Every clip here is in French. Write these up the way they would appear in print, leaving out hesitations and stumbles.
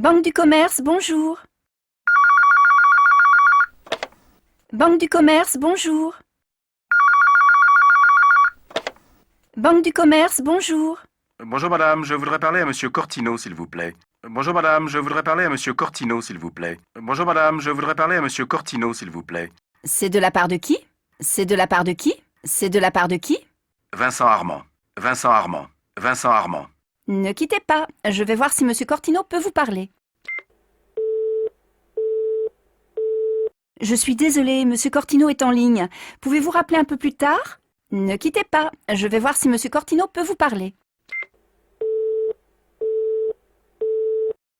Banque du commerce, bonjour. Banque du commerce, bonjour. Banque du commerce, bonjour. Bonjour madame, je voudrais parler à monsieur Cortino, s'il vous plaît. Bonjour madame, je voudrais parler à monsieur Cortino, s'il vous plaît. Bonjour madame, je voudrais parler à monsieur Cortino, s'il vous plaît. C'est de la part de qui? C'est de la part de qui? C'est de la part de qui? Vincent Armand. Vincent Armand. Vincent Armand. Ne quittez pas, je vais voir si monsieur Cortino peut vous parler. Je suis désolée, monsieur Cortino est en ligne. Pouvez-vous rappeler un peu plus tard? Ne quittez pas, je vais voir si monsieur Cortino peut vous parler.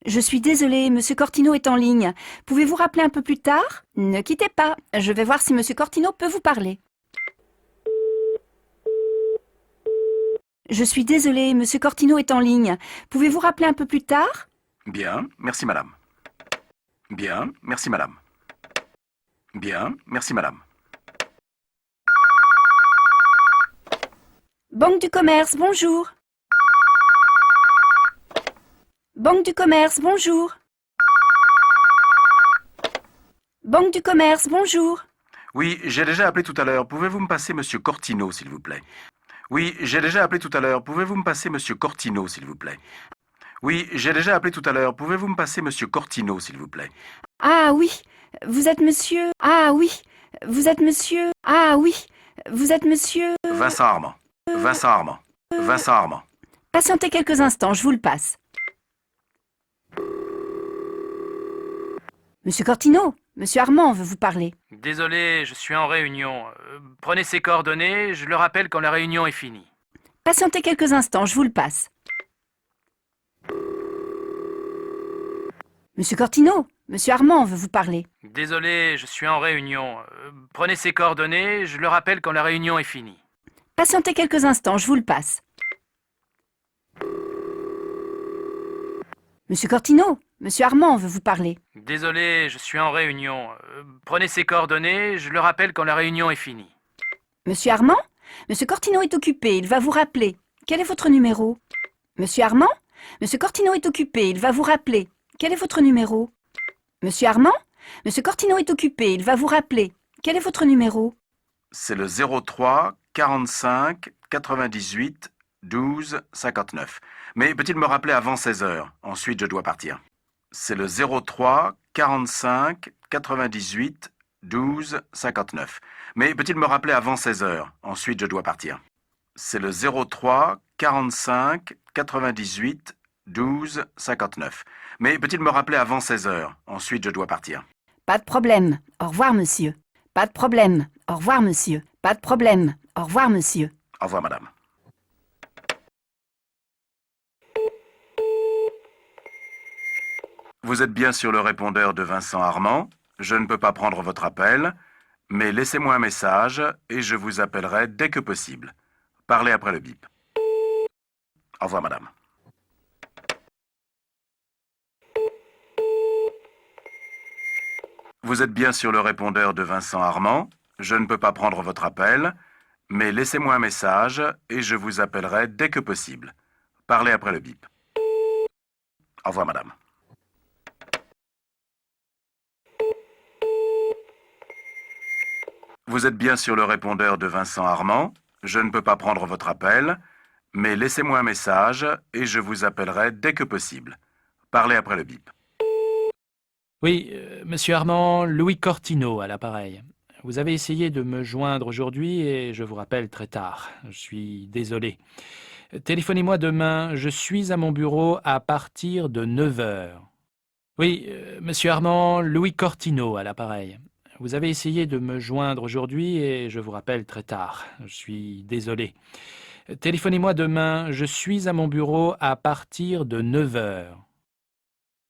Je suis désolée, monsieur Cortino est en ligne. Pouvez-vous rappeler un peu plus tard? Ne quittez pas, je vais voir si monsieur Cortino peut vous parler. Je suis désolée, monsieur Cortino est en ligne. Pouvez-vous rappeler un peu plus tard? Bien, merci madame. Bien, merci madame. Bien, merci madame. Banque du commerce, bonjour. Banque du commerce, bonjour. Banque du commerce, bonjour. Oui, j'ai déjà appelé tout à l'heure. Pouvez-vous me passer monsieur Cortino, s'il vous plaît? Oui, j'ai déjà appelé tout à l'heure. Pouvez-vous me passer monsieur Cortino, s'il vous plaît? Oui, j'ai déjà appelé tout à l'heure. Pouvez-vous me passer monsieur Cortino, s'il vous plaît? Ah oui, vous êtes monsieur. Ah oui, vous êtes monsieur. Ah oui, vous êtes monsieur. Vincent Armand. Vincent Armand. Vincent Armand. Patientez quelques instants, je vous le passe. Monsieur Cortino, monsieur Armand veut vous parler. Désolé, je suis en réunion. Prenez ces coordonnées, je le rappelle quand la réunion est finie. Patientez quelques instants, je vous le passe. Monsieur Cortino, monsieur Armand veut vous parler. Désolé, je suis en réunion. Prenez ces coordonnées, je le rappelle quand la réunion est finie. Patientez quelques instants, je vous le passe. Monsieur Cortino, monsieur Armand veut vous parler. Désolé, je suis en réunion. Prenez ces coordonnées, je le rappelle quand la réunion est finie. Monsieur Armand? Monsieur Cortino est occupé, il va vous rappeler. Quel est votre numéro? Monsieur Armand? Monsieur Cortino est occupé, il va vous rappeler. Quel est votre numéro? Monsieur Armand? Monsieur Cortino est occupé, il va vous rappeler. Quel est votre numéro? C'est le 03 45 98 12 59. Mais peut-il me rappeler avant 16 heures? Ensuite, je dois partir. C'est le 03 45 98 12 59. Mais peut-il me rappeler avant 16 heures? Ensuite, je dois partir. C'est le 03 45 98 12 59. Mais peut-il me rappeler avant 16 heures? Ensuite, je dois partir. Pas de problème. Au revoir, monsieur. Pas de problème. Au revoir, monsieur. Pas de problème. Au revoir, monsieur. Au revoir, madame. Vous êtes bien sur le répondeur de Vincent Armand. Je ne peux pas prendre votre appel, mais laissez-moi un message et je vous appellerai dès que possible. Parlez après le bip. Au revoir, madame. Vous êtes bien sur le répondeur de Vincent Armand. Je ne peux pas prendre votre appel, mais laissez-moi un message et je vous appellerai dès que possible. Parlez après le bip. Au revoir, madame. Vous êtes bien sur le répondeur de Vincent Armand. Je ne peux pas prendre votre appel, mais laissez-moi un message et je vous appellerai dès que possible. Parlez après le bip. Oui, monsieur Armand, Louis Cortino à l'appareil. Vous avez essayé de me joindre aujourd'hui et je vous rappelle très tard. Je suis désolé. Téléphonez-moi demain, je suis à mon bureau à partir de 9 heures. Oui, monsieur Armand, Louis Cortino à l'appareil. Vous avez essayé de me joindre aujourd'hui et je vous rappelle très tard. Je suis désolé. Téléphonez-moi demain, je suis à mon bureau à partir de 9 heures.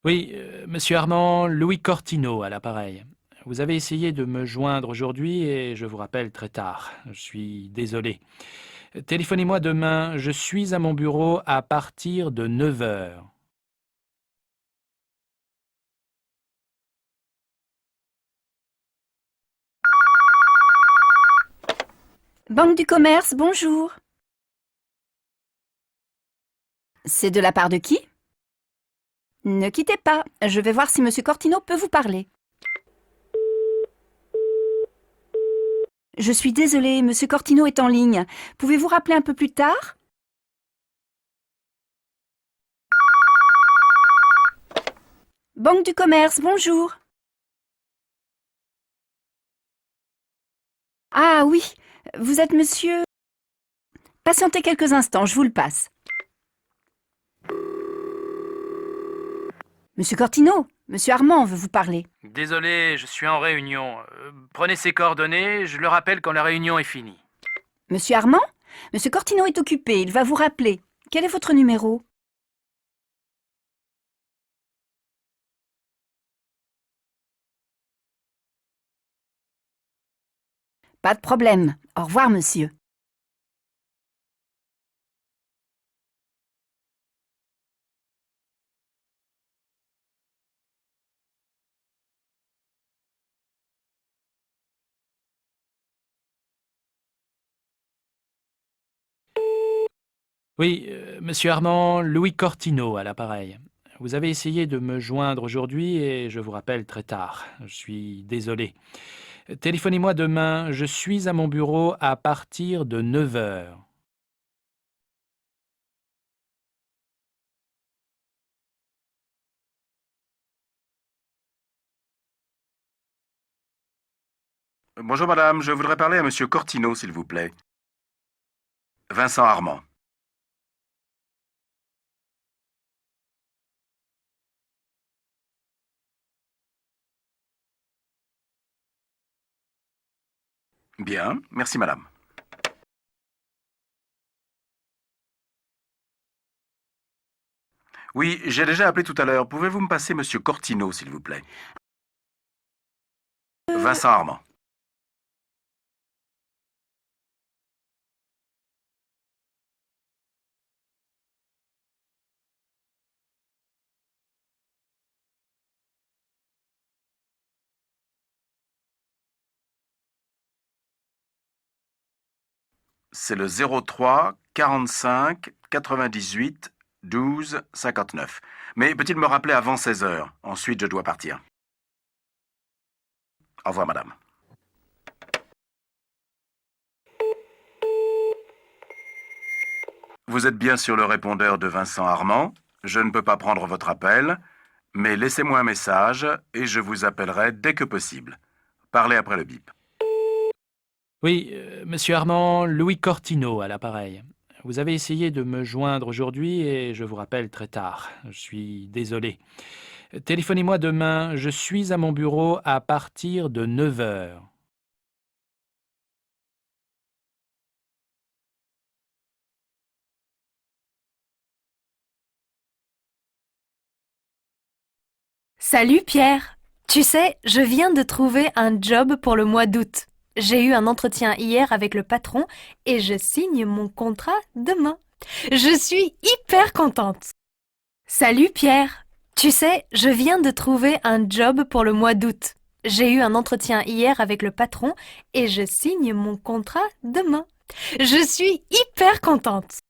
Oui, monsieur Armand, Louis Cortino à l'appareil. Vous avez essayé de me joindre aujourd'hui et je vous rappelle très tard. Je suis désolé. Téléphonez-moi demain, je suis à mon bureau à partir de 9 heures. Banque du commerce, bonjour. C'est de la part de qui? Ne quittez pas, je vais voir si Monsieur Cortino peut vous parler. Je suis désolée, Monsieur Cortino est en ligne. Pouvez-vous rappeler un peu plus tard? Banque du commerce, bonjour. Ah oui, vous êtes monsieur... Patientez quelques instants, je vous le passe. Monsieur Cortino, Monsieur Armand veut vous parler. Désolé, je suis en réunion. Prenez ces coordonnées, je le rappelle quand la réunion est finie. Monsieur Armand? Monsieur Cortino est occupé, il va vous rappeler. Quel est votre numéro? Pas de problème. Au revoir, monsieur. Oui, Monsieur Armand, Louis Cortino à l'appareil. Vous avez essayé de me joindre aujourd'hui et je vous rappelle très tard. Je suis désolé. Téléphonez-moi demain, je suis à mon bureau à partir de 9 heures. Bonjour madame, je voudrais parler à monsieur Cortino, s'il vous plaît. Vincent Armand. Bien, merci madame. Oui, j'ai déjà appelé tout à l'heure. Pouvez-vous me passer monsieur Cortino, s'il vous plaît? Vincent Armand. C'est le 03 45 98 12 59. Mais peut-il me rappeler avant 16 heures? Ensuite, je dois partir. Au revoir, madame. Vous êtes bien sur le répondeur de Vincent Armand. Je ne peux pas prendre votre appel, mais laissez-moi un message et je vous appellerai dès que possible. Parlez après le bip. Oui, Monsieur Armand, Louis Cortino à l'appareil. Vous avez essayé de me joindre aujourd'hui et je vous rappelle très tard. Je suis désolé. Téléphonez-moi demain, je suis à mon bureau à partir de 9 heures. Salut Pierre. Tu sais, je viens de trouver un job pour le mois d'août. J'ai eu un entretien hier avec le patron et je signe mon contrat demain. Je suis hyper contente. Salut Pierre. Tu sais, je viens de trouver un job pour le mois d'août. J'ai eu un entretien hier avec le patron et je signe mon contrat demain. Je suis hyper contente.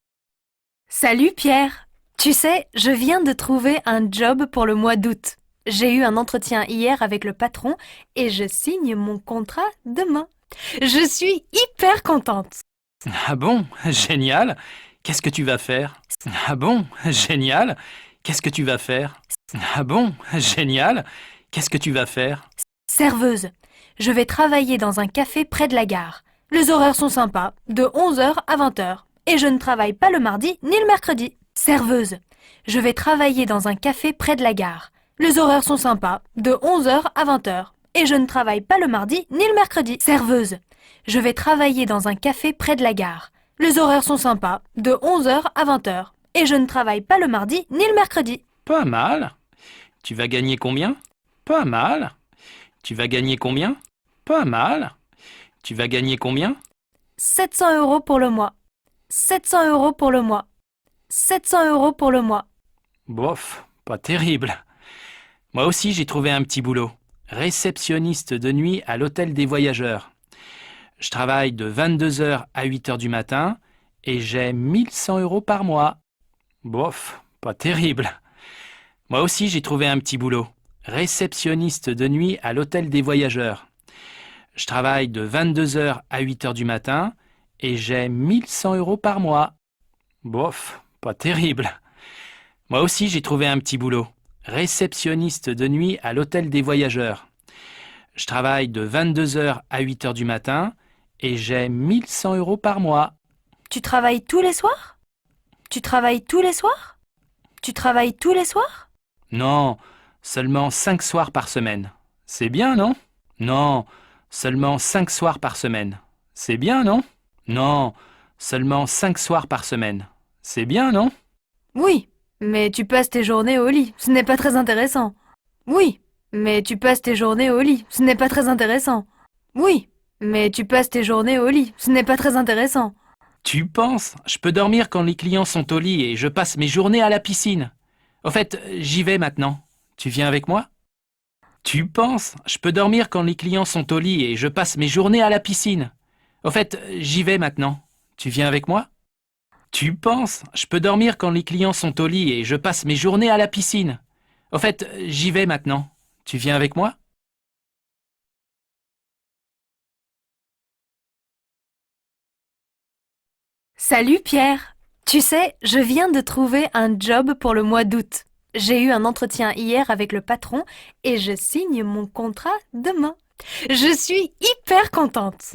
Salut Pierre. Tu sais, je viens de trouver un job pour le mois d'août. J'ai eu un entretien hier avec le patron et je signe mon contrat demain. Je suis hyper contente. Ah bon? Génial! Qu'est-ce que tu vas faire? Ah bon? Génial! Qu'est-ce que tu vas faire? Ah bon? Génial! Qu'est-ce que tu vas faire? Serveuse. Je vais travailler dans un café près de la gare. Les horaires sont sympas, de 11 heures à 20 heures. Et je ne travaille pas le mardi ni le mercredi. Serveuse. Je vais travailler dans un café près de la gare. Les horaires sont sympas, de 11 heures à 20 heures. Et je ne travaille pas le mardi ni le mercredi. Serveuse. Je vais travailler dans un café près de la gare. Les horaires sont sympas, de 11 heures à 20 heures. Et je ne travaille pas le mardi ni le mercredi. Pas mal. Tu vas gagner combien? Pas mal. Tu vas gagner combien? Pas mal. Tu vas gagner combien? 700 euros pour le mois. 700 euros pour le mois. 700 euros pour le mois. Bof, pas terrible. Moi aussi, j'ai trouvé un petit boulot. Réceptionniste de nuit à l'hôtel des voyageurs. Je travaille de 22 heures à 8 heures du matin et j'ai 1100 euros par mois. Bof, pas terrible. Moi aussi, j'ai trouvé un petit boulot. Réceptionniste de nuit à l'hôtel des voyageurs. Je travaille de 22 heures à 8 heures du matin et j'ai 1100 € par mois. Bof, pas terrible. Moi aussi, j'ai trouvé un petit boulot. Réceptionniste de nuit à l'hôtel des voyageurs. Je travaille de 22 heures à 8 heures du matin et j'ai 1100 € par mois. Tu travailles tous les soirs? Tu travailles tous les soirs? Tu travailles tous les soirs? Non, seulement 5 soirs par semaine. C'est bien, non? Non, seulement 5 soirs par semaine. C'est bien, non? Non, seulement 5 soirs par semaine. C'est bien, non? Oui, mais tu passes tes journées au lit. Ce n'est pas très intéressant. Oui, mais tu passes tes journées au lit. Ce n'est pas très intéressant. Oui, mais tu passes tes journées au lit. Ce n'est pas très intéressant. Tu penses? Je peux dormir quand les clients sont au lit et je passe mes journées à la piscine. Au fait, j'y vais maintenant. Tu viens avec moi? Tu penses? Je peux dormir quand les clients sont au lit et je passe mes journées à la piscine. Au fait, j'y vais maintenant. Tu viens avec moi? Tu penses? Je peux dormir quand les clients sont au lit et je passe mes journées à la piscine. Au fait, j'y vais maintenant. Tu viens avec moi? Salut Pierre. Tu sais, je viens de trouver un job pour le mois d'août. J'ai eu un entretien hier avec le patron et je signe mon contrat demain. Je suis hyper contente.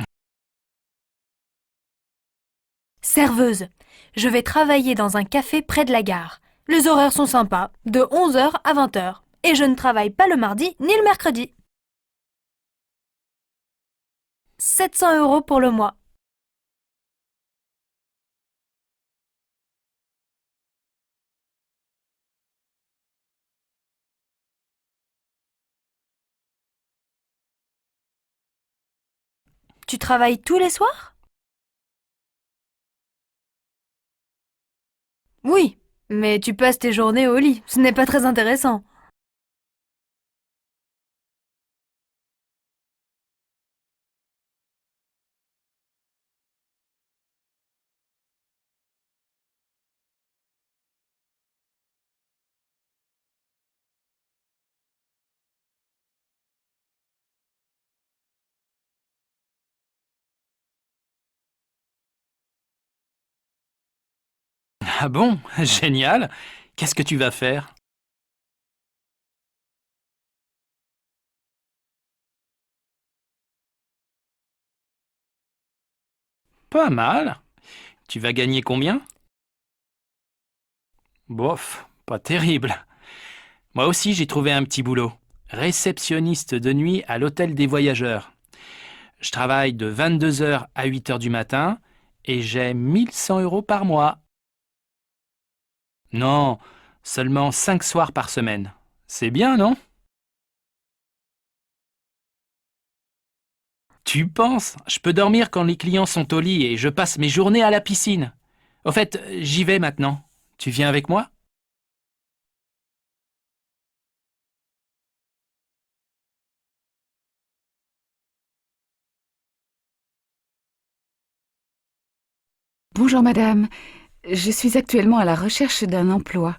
Serveuse. Je vais travailler dans un café près de la gare. Les horaires sont sympas, de 11 heures à 20 heures. Et je ne travaille pas le mardi ni le mercredi. 700 € pour le mois. Tu travailles tous les soirs? Oui, mais tu passes tes journées au lit. Ce n'est pas très intéressant. Ah bon? Génial! Qu'est-ce que tu vas faire? Pas mal. Tu vas gagner combien? Bof, pas terrible. Moi aussi, j'ai trouvé un petit boulot. Réceptionniste de nuit à l'hôtel des voyageurs. Je travaille de 22 heures à 8 heures du matin et j'ai 1100 € par mois. Non, seulement 5 soirs par semaine. C'est bien, non? Tu penses? Je peux dormir quand les clients sont au lit et je passe mes journées à la piscine. Au fait, j'y vais maintenant. Tu viens avec moi? Bonjour madame, je suis actuellement à la recherche d'un emploi.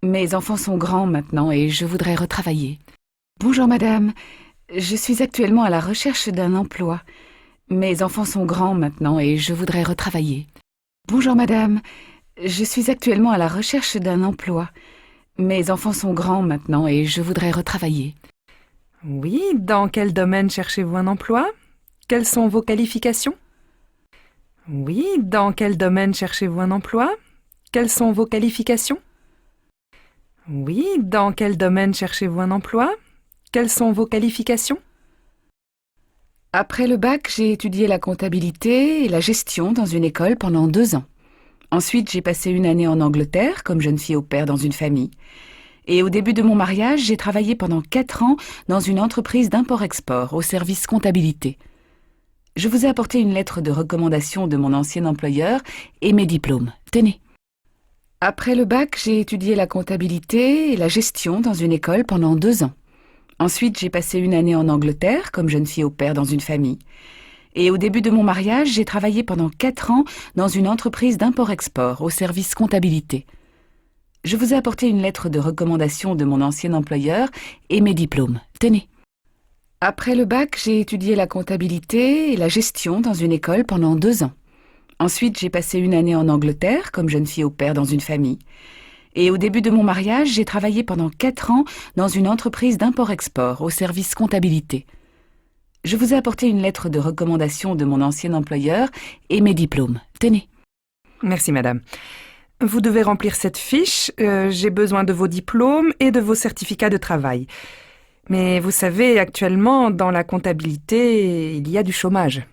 Mes enfants sont grands maintenant et je voudrais retravailler. Bonjour madame, je suis actuellement à la recherche d'un emploi. Mes enfants sont grands maintenant et je voudrais retravailler. Bonjour madame, je suis actuellement à la recherche d'un emploi. Mes enfants sont grands maintenant et je voudrais retravailler. Oui, dans quel domaine cherchez-vous un emploi? Quelles sont vos qualifications? Oui, dans quel domaine cherchez-vous un emploi? Quelles sont vos qualifications? Oui, dans quel domaine cherchez-vous un emploi? Quelles sont vos qualifications? Après le bac, j'ai étudié la comptabilité et la gestion dans une école pendant 2 ans. Ensuite, j'ai passé une année en Angleterre comme jeune fille au pair dans une famille. Et au début de mon mariage, j'ai travaillé pendant 4 ans dans une entreprise d'import-export au service comptabilité. Je vous ai apporté une lettre de recommandation de mon ancien employeur et mes diplômes. Tenez. Après le bac, j'ai étudié la comptabilité et la gestion dans une école pendant 2 ans. Ensuite, j'ai passé une année en Angleterre comme jeune fille au pair dans une famille. Et au début de mon mariage, j'ai travaillé pendant 4 ans dans une entreprise d'import-export au service comptabilité. Je vous ai apporté une lettre de recommandation de mon ancien employeur et mes diplômes. Tenez. Après le bac, j'ai étudié la comptabilité et la gestion dans une école pendant 2 ans. Ensuite, j'ai passé une année en Angleterre comme jeune fille au pair dans une famille. Et au début de mon mariage, j'ai travaillé pendant 4 ans dans une entreprise d'import-export au service comptabilité. Je vous ai apporté une lettre de recommandation de mon ancien employeur et mes diplômes. Tenez. Merci, madame. Vous devez remplir cette fiche. J'ai besoin de vos diplômes et de vos certificats de travail. Mais vous savez, actuellement, dans la comptabilité, il y a du chômage.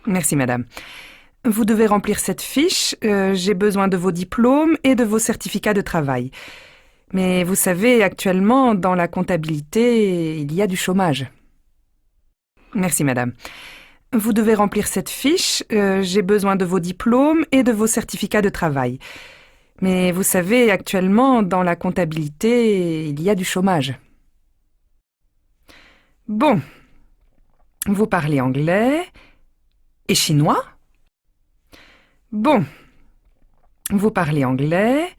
Merci, madame. Vous devez remplir cette fiche. J'ai besoin de vos diplômes et de vos certificats de travail. Mais vous savez, actuellement, dans la comptabilité, il y a du chômage. Merci, madame. Vous devez remplir cette fiche. J'ai besoin de vos diplômes et de vos certificats de travail. Mais vous savez, actuellement, dans la comptabilité, il y a du chômage. Bon. Vous parlez anglais et chinois? Bon. Vous parlez anglais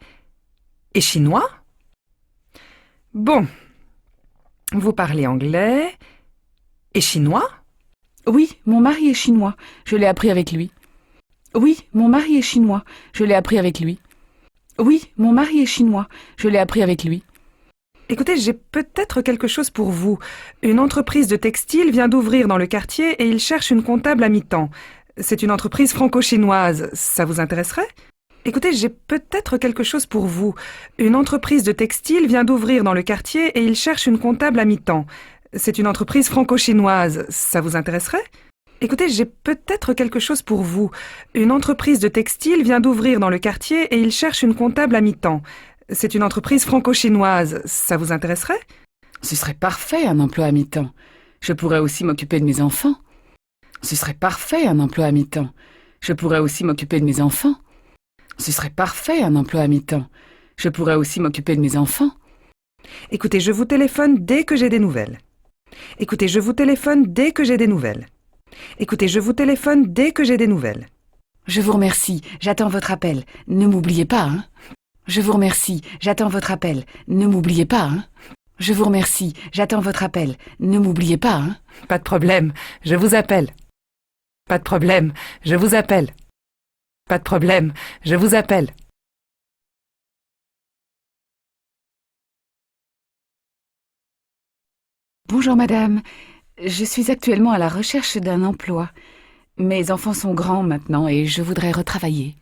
et chinois? Bon. Vous parlez anglais et chinois? Oui, mon mari est chinois. Je l'ai appris avec lui. Oui, mon mari est chinois. Je l'ai appris avec lui. Oui, mon mari est chinois. Je l'ai appris avec lui. Écoutez, j'ai peut-être quelque chose pour vous. Une entreprise de textile vient d'ouvrir dans le quartier et il cherche une comptable à mi-temps. C'est une entreprise franco-chinoise. Ça vous intéresserait? Écoutez, j'ai peut-être quelque chose pour vous. Une entreprise de textile vient d'ouvrir dans le quartier et il cherche une comptable à mi-temps. C'est une entreprise franco-chinoise. Ça vous intéresserait? Écoutez, j'ai peut-être quelque chose pour vous. Une entreprise de textile vient d'ouvrir dans le quartier et il cherche une comptable à mi-temps. C'est une entreprise franco-chinoise. Ça vous intéresserait? Ce serait parfait, un emploi à mi-temps. Je pourrais aussi m'occuper de mes enfants. Ce serait parfait, un emploi à mi-temps. Je pourrais aussi m'occuper de mes enfants. Ce serait parfait, un emploi à mi-temps. Je pourrais aussi m'occuper de mes enfants. Écoutez, je vous téléphone dès que j'ai des nouvelles. Écoutez, je vous téléphone dès que j'ai des nouvelles. Écoutez, je vous téléphone dès que j'ai des nouvelles. Je vous remercie. J'attends votre appel. Ne m'oubliez pas, hein. Je vous remercie. J'attends votre appel. Ne m'oubliez pas, hein. Je vous remercie. J'attends votre appel. Ne m'oubliez pas, hein. Pas de problème, je vous appelle. Pas de problème, je vous appelle. Pas de problème, je vous appelle. Bonjour madame. Je suis actuellement à la recherche d'un emploi. Mes enfants sont grands maintenant et je voudrais retravailler.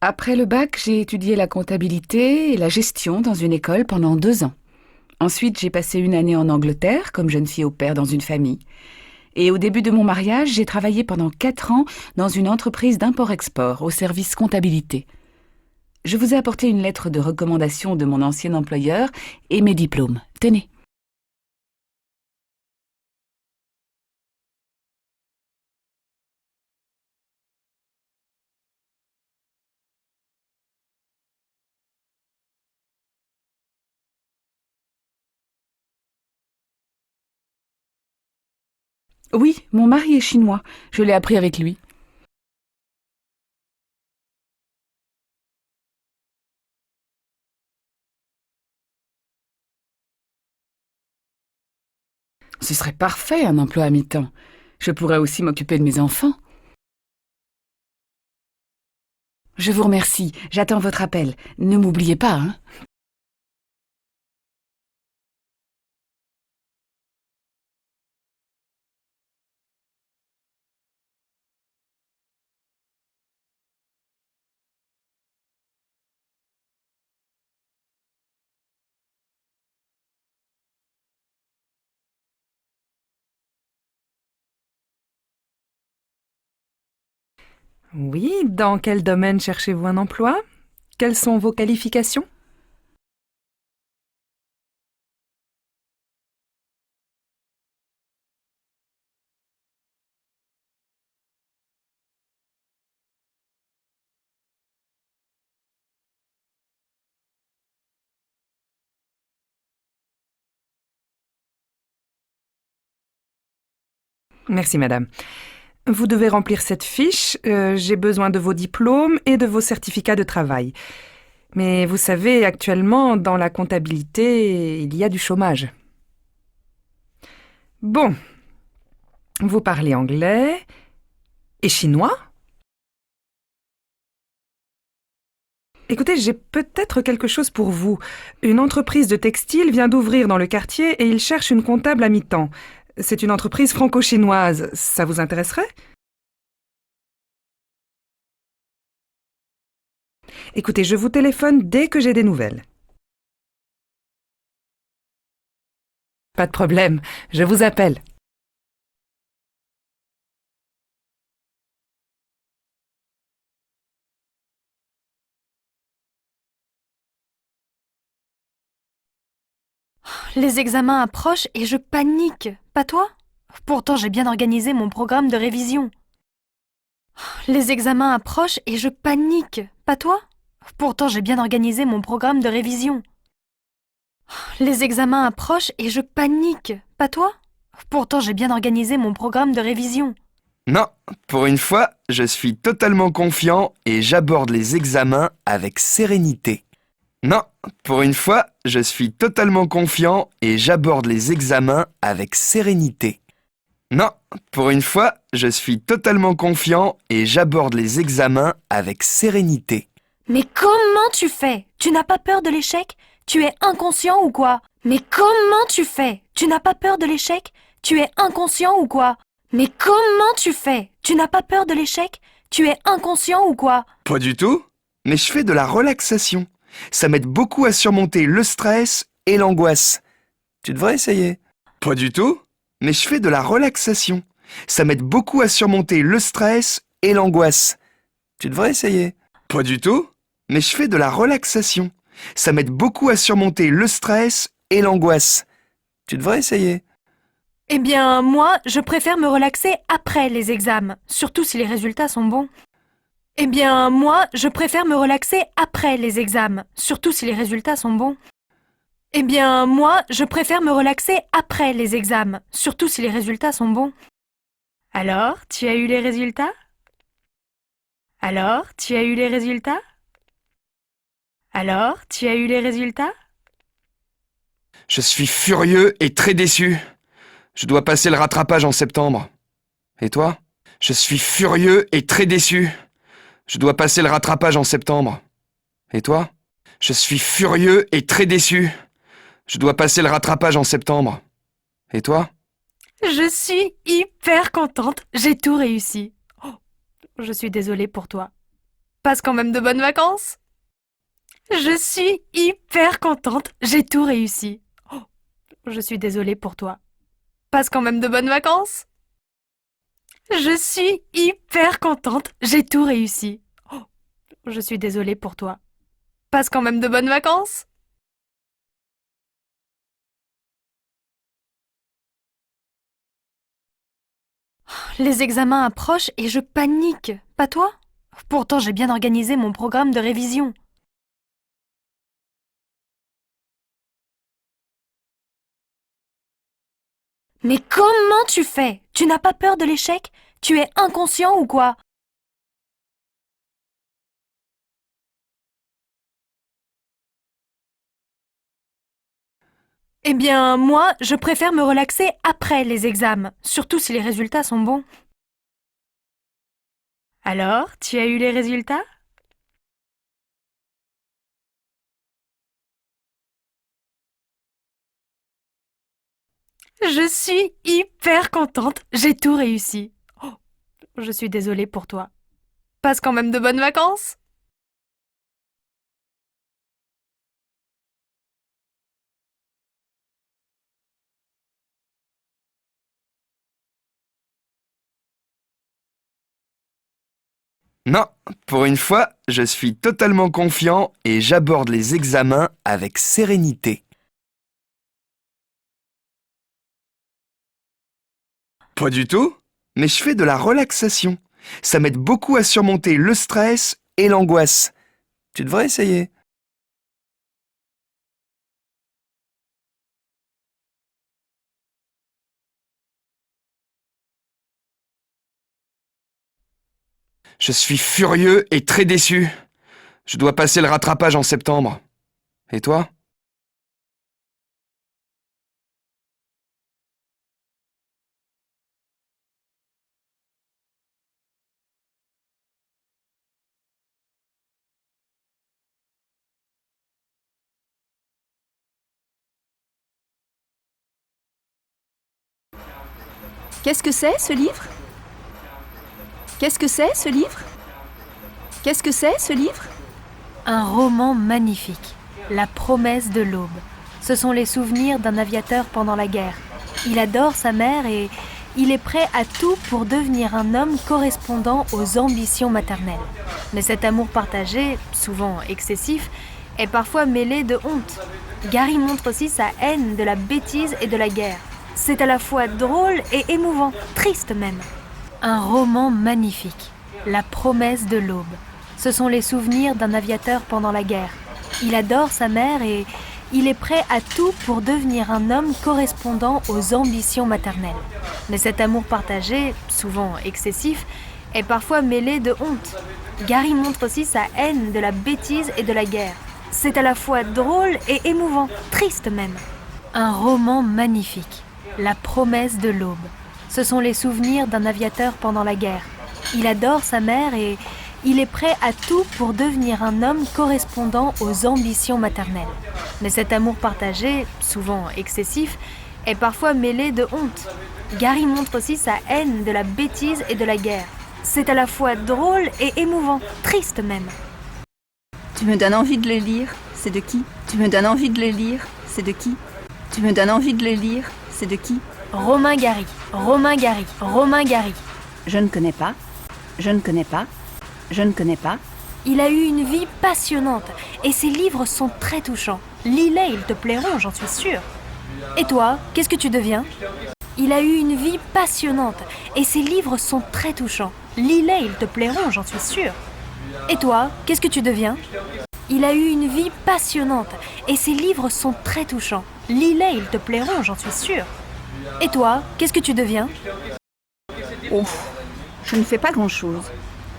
Après le bac, j'ai étudié la comptabilité et la gestion dans une école pendant 2 ans. Ensuite, j'ai passé une année en Angleterre comme jeune fille au pair dans une famille. Et au début de mon mariage, j'ai travaillé pendant 4 ans dans une entreprise d'import-export au service comptabilité. Je vous ai apporté une lettre de recommandation de mon ancien employeur et mes diplômes. Tenez. Oui, mon mari est chinois. Je l'ai appris avec lui. Ce serait parfait, un emploi à mi-temps. Je pourrais aussi m'occuper de mes enfants. Je vous remercie. J'attends votre appel. Ne m'oubliez pas, hein. Oui, dans quel domaine cherchez-vous un emploi? Quelles sont vos qualifications? Merci, madame. Vous devez remplir cette fiche. J'ai besoin de vos diplômes et de vos certificats de travail. Mais vous savez, actuellement, dans la comptabilité, il y a du chômage. Bon. Vous parlez anglais et chinois? Écoutez, j'ai peut-être quelque chose pour vous. Une entreprise de textile vient d'ouvrir dans le quartier et il cherche une comptable à mi-temps. C'est une entreprise franco-chinoise. Ça vous intéresserait? Écoutez, je vous téléphone dès que j'ai des nouvelles. Pas de problème, je vous appelle. Les examens approchent et je panique. Pas toi? Pourtant, j'ai bien organisé mon programme de révision. Les examens approchent et je panique. Pas toi? Pourtant, j'ai bien organisé mon programme de révision. Les examens approchent et je panique. Pas toi? Pourtant, j'ai bien organisé mon programme de révision. Non, pour une fois, je suis totalement confiant et j'aborde les examens avec sérénité. Non, pour une fois, je suis totalement confiant et j'aborde les examens avec sérénité. Non, pour une fois, je suis totalement confiant et j'aborde les examens avec sérénité. Mais comment tu fais? Tu n'as pas peur de l'échec? Tu es inconscient ou quoi? Mais comment tu fais? Tu n'as pas peur de l'échec? Tu es inconscient ou quoi? Mais comment tu fais? Tu n'as pas peur de l'échec? Tu es inconscient ou quoi? Pas du tout, mais je fais de la relaxation. Ça m'aide beaucoup à surmonter le stress et l'angoisse. Tu devrais essayer. Pas du tout, mais je fais de la relaxation. Ça m'aide beaucoup à surmonter le stress et l'angoisse. Tu devrais essayer. Pas du tout, mais je fais de la relaxation. Ça m'aide beaucoup à surmonter le stress et l'angoisse. Tu devrais essayer. Eh bien, moi, je préfère me relaxer après les examens, surtout si les résultats sont bons. Eh bien, moi, je préfère me relaxer après les examens, surtout si les résultats sont bons. Eh bien, moi, je préfère me relaxer après les examens, surtout si les résultats sont bons. Alors, tu as eu les résultats? Alors, tu as eu les résultats? Alors, tu as eu les résultats? Je suis furieux et très déçu. Je dois passer le rattrapage en septembre. Et toi? Je suis furieux et très déçu. Je dois passer le rattrapage en septembre. Et toi? Je suis furieux et très déçu. Je dois passer le rattrapage en septembre. Et toi? Je suis hyper contente, j'ai tout réussi. Oh, je suis désolée pour toi. Passe quand même de bonnes vacances. Je suis hyper contente, j'ai tout réussi. Oh, je suis désolée pour toi. Passe quand même de bonnes vacances. Je suis hyper contente, j'ai tout réussi. Oh, je suis désolée pour toi. Passe quand même de bonnes vacances. Les examens approchent et je panique. Pas toi? Pourtant, j'ai bien organisé mon programme de révision. Mais comment tu fais? Tu n'as pas peur de l'échec? Tu es inconscient ou quoi? Eh bien, moi, je préfère me relaxer après les examens, surtout si les résultats sont bons. Alors, tu as eu les résultats? Je suis hyper contente, j'ai tout réussi. Oh, je suis désolée pour toi. Passe quand même de bonnes vacances. Non, pour une fois, je suis totalement confiant et j'aborde les examens avec sérénité. Pas du tout, mais je fais de la relaxation. Ça m'aide beaucoup à surmonter le stress et l'angoisse. Tu devrais essayer. Je suis furieux et très déçu. Je dois passer le rattrapage en septembre. Et toi ? Qu'est-ce que c'est, ce livre? Qu'est-ce que c'est, ce livre? Qu'est-ce que c'est, ce livre? Un roman magnifique, La promesse de l'aube. Ce sont les souvenirs d'un aviateur pendant la guerre. Il adore sa mère et il est prêt à tout pour devenir un homme correspondant aux ambitions maternelles. Mais cet amour partagé, souvent excessif, est parfois mêlé de honte. Gary montre aussi sa haine de la bêtise et de la guerre. C'est à la fois drôle et émouvant, triste même. Un roman magnifique, La promesse de l'aube. Ce sont les souvenirs d'un aviateur pendant la guerre. Il adore sa mère et il est prêt à tout pour devenir un homme correspondant aux ambitions maternelles. Mais cet amour partagé, souvent excessif, est parfois mêlé de honte. Gary montre aussi sa haine de la bêtise et de la guerre. C'est à la fois drôle et émouvant, triste même. Un roman magnifique, La promesse de l'aube. Ce sont les souvenirs d'un aviateur pendant la guerre. Il adore sa mère et il est prêt à tout pour devenir un homme correspondant aux ambitions maternelles. Mais cet amour partagé, souvent excessif, est parfois mêlé de honte. Gary montre aussi sa haine de la bêtise et de la guerre. C'est à la fois drôle et émouvant, triste même. Tu me donnes envie de le lire, c'est de qui? Tu me donnes envie de le lire, c'est de qui? Tu me donnes envie de le lire, c'est de qui? Romain Gary, Romain Gary, Romain Gary. Je ne connais pas, je ne connais pas, je ne connais pas. Il a eu une vie passionnante et ses livres sont très touchants. Lis-les, ils te plairont, j'en suis sûre. Et toi, qu'est-ce que tu deviens? Il a eu une vie passionnante et ses livres sont très touchants. Lis-les, ils te plairont, j'en suis sûre. Et toi, qu'est-ce que tu deviens? Il a eu une vie passionnante et ses livres sont très touchants. Lis-les, ils te plairont, j'en suis sûre. Et toi, qu'est-ce que tu deviens? Oh, je ne fais pas grand-chose.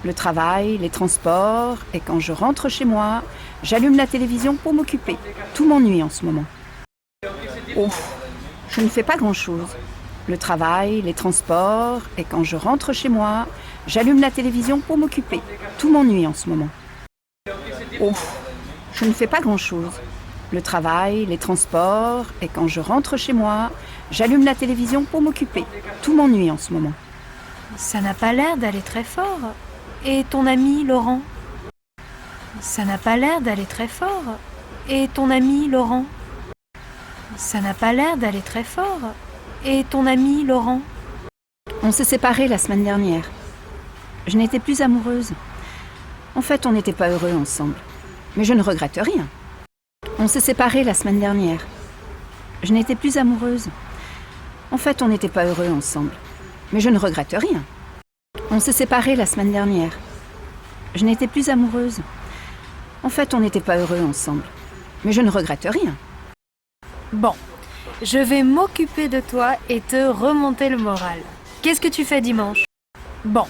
Le travail, les transports, et quand je rentre chez moi, j'allume la télévision pour m'occuper. Tout m'ennuie en ce moment. Oh, je ne fais pas grand-chose. Le travail, les transports, et quand je rentre chez moi, j'allume la télévision pour m'occuper. Tout m'ennuie en ce moment. Oh, je ne fais pas grand-chose. Le travail, les transports, et quand je rentre chez moi, j'allume la télévision pour m'occuper. Tout m'ennuie en ce moment. Ça n'a pas l'air d'aller très fort. Et ton ami Laurent? Ça n'a pas l'air d'aller très fort. Et ton ami Laurent? Ça n'a pas l'air d'aller très fort. Et ton ami Laurent? On s'est séparés la semaine dernière. Je n'étais plus amoureuse. En fait, on n'était pas heureux ensemble. Mais je ne regrette rien. On s'est séparés la semaine dernière. Je n'étais plus amoureuse. En fait, on n'était pas heureux ensemble. Mais je ne regrette rien. On s'est séparés la semaine dernière. Je n'étais plus amoureuse. En fait, on n'était pas heureux ensemble. Mais je ne regrette rien. Bon, je vais m'occuper de toi et te remonter le moral. Qu'est-ce que tu fais dimanche? Bon,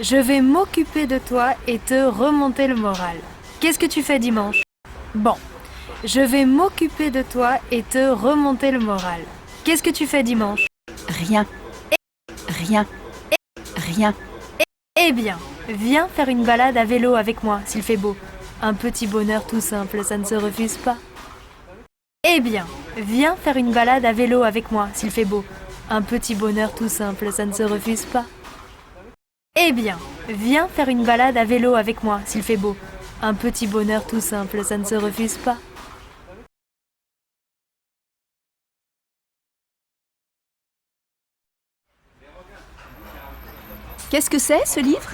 je vais m'occuper de toi et te remonter le moral. Qu'est-ce que tu fais dimanche? Bon, je vais m'occuper de toi et te remonter le moral. Qu'est-ce que tu fais dimanche? Rien. Rien. Rien. Eh bien, viens faire une balade à vélo avec moi, s'il fait beau. Un petit bonheur tout simple, ça ne se refuse pas. Eh bien, viens faire une balade à vélo avec moi, s'il fait beau. Un petit bonheur tout simple, ça ne se refuse pas. Eh bien, viens faire une balade à vélo avec moi, s'il fait beau. Un petit bonheur tout simple, ça ne se refuse pas. Qu'est-ce que c'est, ce livre?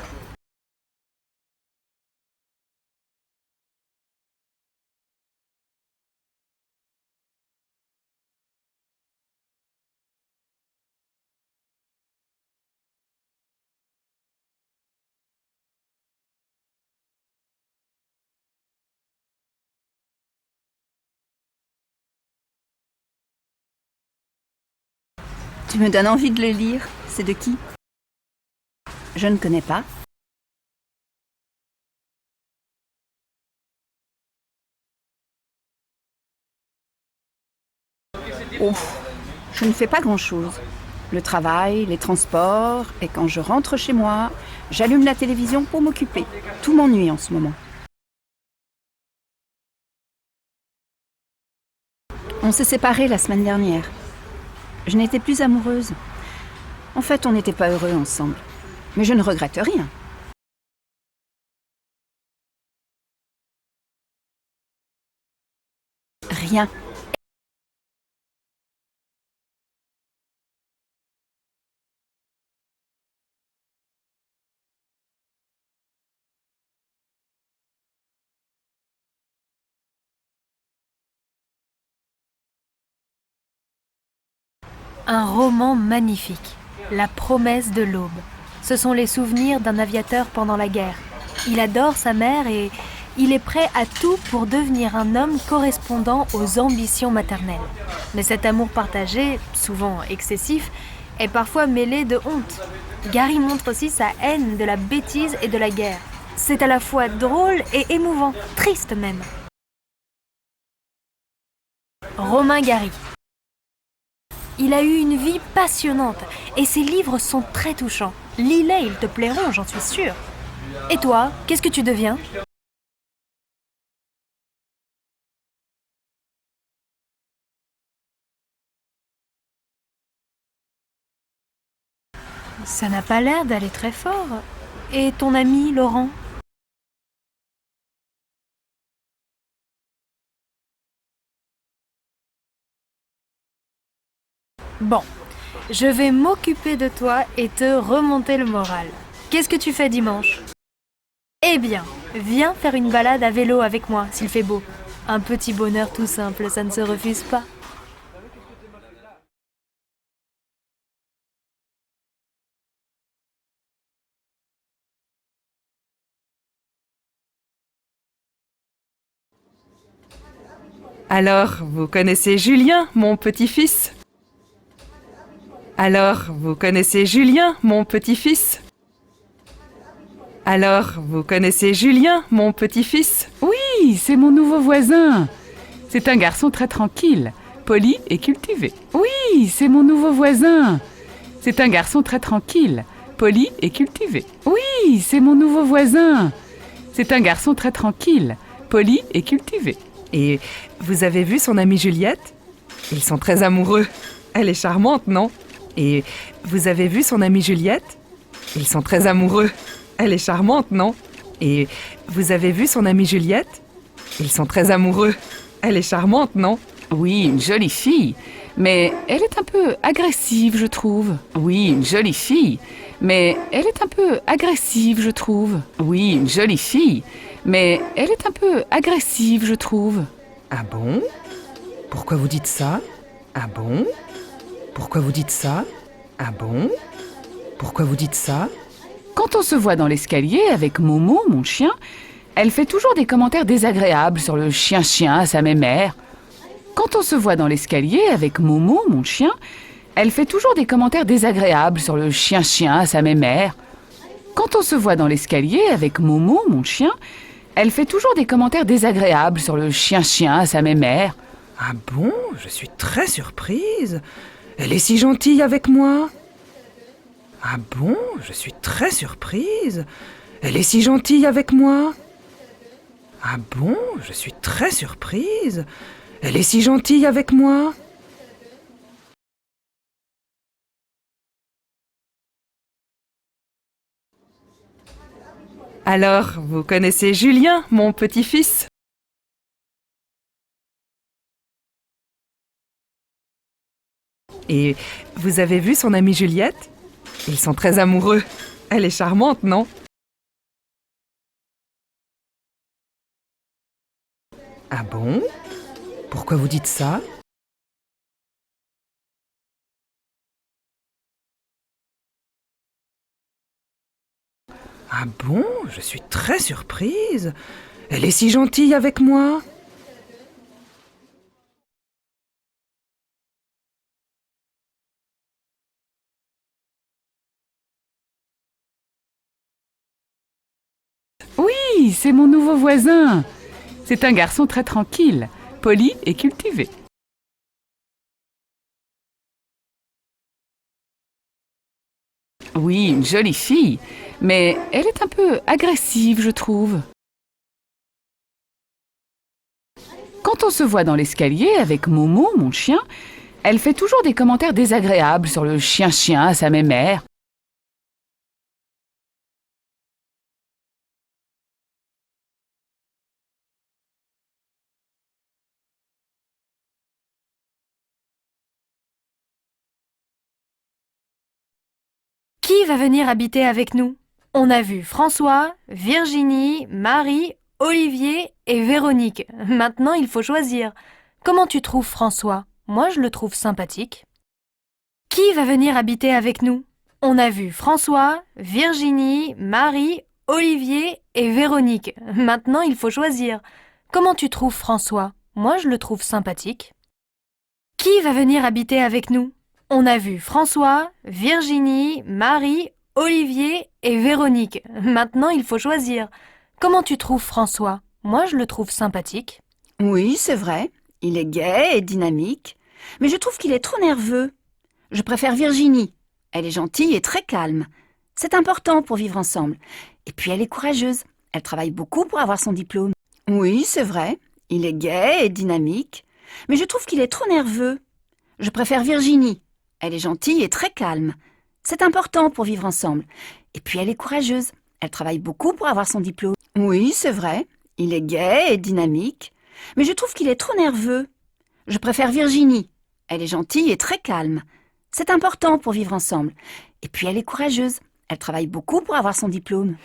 Tu me donnes envie de le lire, c'est de qui? Je ne connais pas. Ouf, je ne fais pas grand-chose. Le travail, les transports, et quand je rentre chez moi, j'allume la télévision pour m'occuper. Tout m'ennuie en ce moment. On s'est séparés la semaine dernière. Je n'étais plus amoureuse. En fait, on n'était pas heureux ensemble. Mais je ne regrette rien. Rien. Un roman magnifique, La promesse de l'aube. Ce sont les souvenirs d'un aviateur pendant la guerre. Il adore sa mère et il est prêt à tout pour devenir un homme correspondant aux ambitions maternelles. Mais cet amour partagé, souvent excessif, est parfois mêlé de honte. Gary montre aussi sa haine de la bêtise et de la guerre. C'est à la fois drôle et émouvant, triste même. Romain Gary. Il a eu une vie passionnante et ses livres sont très touchants. Lis-les, ils te plairont, j'en suis sûre. Et toi, qu'est-ce que tu deviens ? Ça n'a pas l'air d'aller très fort. Et ton ami, Laurent ? Bon, je vais m'occuper de toi et te remonter le moral. Qu'est-ce que tu fais dimanche ? Eh bien, viens faire une balade à vélo avec moi, s'il fait beau. Un petit bonheur tout simple, ça ne se refuse pas. Alors, vous connaissez Julien, mon petit-fils ? Alors, vous connaissez Julien, mon petit-fils ? Alors, vous connaissez Julien, mon petit-fils ? Oui, c'est mon nouveau voisin. C'est un garçon très tranquille, poli et cultivé. Oui, c'est mon nouveau voisin. C'est un garçon très tranquille, poli et cultivé. Oui, c'est mon nouveau voisin. C'est un garçon très tranquille, poli et cultivé. Et vous avez vu son amie Juliette ? Ils sont très amoureux. Elle est charmante, non ? Et vous avez vu son amie Juliette ? Ils sont très amoureux. Elle est charmante, non ? Et vous avez vu son amie Juliette ? Ils sont très amoureux. Elle est charmante, non ? Oui, une jolie fille, mais elle est un peu agressive, je trouve. Oui, une jolie fille, mais elle est un peu agressive, je trouve. Oui, une jolie fille, mais elle est un peu agressive, je trouve. Ah bon ? Pourquoi vous dites ça ? Ah bon ? Pourquoi vous dites ça ? Ah bon ? Pourquoi vous dites ça ? Quand on se voit dans l'escalier avec Momo, mon chien, elle fait toujours des commentaires désagréables sur le chien-chien à sa mémère. Quand on se voit dans l'escalier avec Momo, mon chien, elle fait toujours des commentaires désagréables sur le chien-chien à sa mémère. Quand on se voit dans l'escalier avec Momo, mon chien, elle fait toujours des commentaires désagréables sur le chien-chien à sa mémère. Ah bon ? Je suis très surprise. Elle est si gentille avec moi. Ah bon ? Je suis très surprise. Elle est si gentille avec moi. Ah bon ? Je suis très surprise. Elle est si gentille avec moi. Alors, vous connaissez Julien, mon petit-fils ? Et vous avez vu son amie Juliette ? Ils sont très amoureux. Elle est charmante, non ? Ah bon ? Pourquoi vous dites ça ? Ah bon ? Je suis très surprise. Elle est si gentille avec moi. Oui, c'est mon nouveau voisin. C'est un garçon très tranquille, poli et cultivé. une jolie fille, mais elle est un peu agressive, je trouve. Quand on se voit dans l'escalier avec Momo, mon chien, elle fait toujours des commentaires désagréables sur le chien-chien à sa mémère. Qui va venir habiter avec nous? On a vu François, Virginie, Marie, Olivier et Véronique. Maintenant, il faut choisir. Comment tu trouves François? Moi, je le trouve sympathique. Qui va venir habiter avec nous? On a vu François, Virginie, Marie, Olivier et Véronique. Maintenant, il faut choisir. Comment tu trouves François? Moi, je le trouve sympathique. Qui va venir habiter avec nous? On a vu François, Virginie, Marie, Olivier et Véronique. Maintenant, il faut choisir. Comment tu trouves François? Moi, je le trouve sympathique. Oui, c'est vrai. Il est gai et dynamique. Mais je trouve qu'il est trop nerveux. Je préfère Virginie. Elle est gentille et très calme. C'est important pour vivre ensemble. Et puis elle est courageuse. Elle travaille beaucoup pour avoir son diplôme. Oui, c'est vrai. Il est gai et dynamique. Mais je trouve qu'il est trop nerveux. Je préfère Virginie. Elle est gentille et très calme. C'est important pour vivre ensemble. Et puis elle est courageuse. Elle travaille beaucoup pour avoir son diplôme. Oui, c'est vrai. Il est gai et dynamique. Mais je trouve qu'il est trop nerveux. Je préfère Virginie. Elle est gentille et très calme. C'est important pour vivre ensemble. Et puis elle est courageuse. Elle travaille beaucoup pour avoir son diplôme.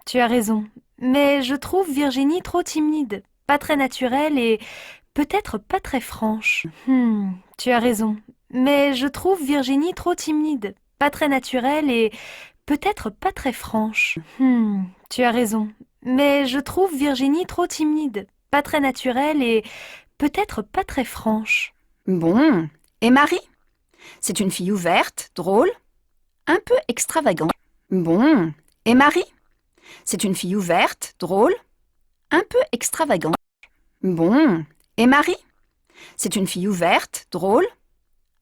Tu as raison. Mais je trouve Virginie trop timide, pas très naturelle et peut-être pas très franche. Tu as raison. Mais je trouve Virginie trop timide, pas très naturelle et peut-être pas très franche. Tu as raison. Mais je trouve Virginie trop timide, pas très naturelle et peut-être pas très franche. Bon. Et Marie? C'est une fille ouverte, drôle, un peu extravagante. Bon. Et Marie? C'est une fille ouverte, drôle, un peu extravagante. Bon. Et Marie? C'est une fille ouverte, drôle,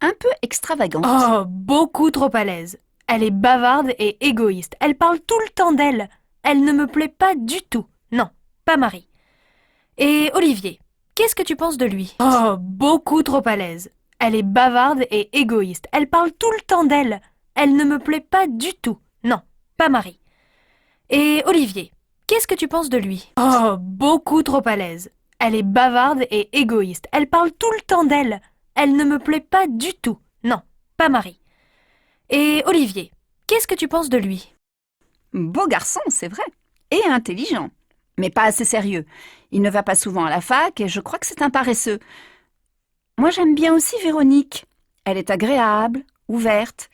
un peu extravagante. Oh, beaucoup trop à l'aise. Elle est bavarde et égoïste. Elle parle tout le temps d'elle. Elle ne me plaît pas du tout. Non, pas Marie. Et Olivier, qu'est-ce que tu penses de lui? Oh, beaucoup trop à l'aise. Elle est bavarde et égoïste. Elle parle tout le temps d'elle. Elle ne me plaît pas du tout. Non, pas Marie. Et Olivier, qu'est-ce que tu penses de lui? Oh, beaucoup trop à l'aise. Elle est bavarde et égoïste. Elle parle tout le temps d'elle. Elle ne me plaît pas du tout. Non, pas Marie. Et Olivier, qu'est-ce que tu penses de lui? Beau garçon, c'est vrai. Et intelligent. Mais pas assez sérieux. Il ne va pas souvent à la fac et je crois que c'est un paresseux. Moi, j'aime bien aussi Véronique. Elle est agréable, ouverte.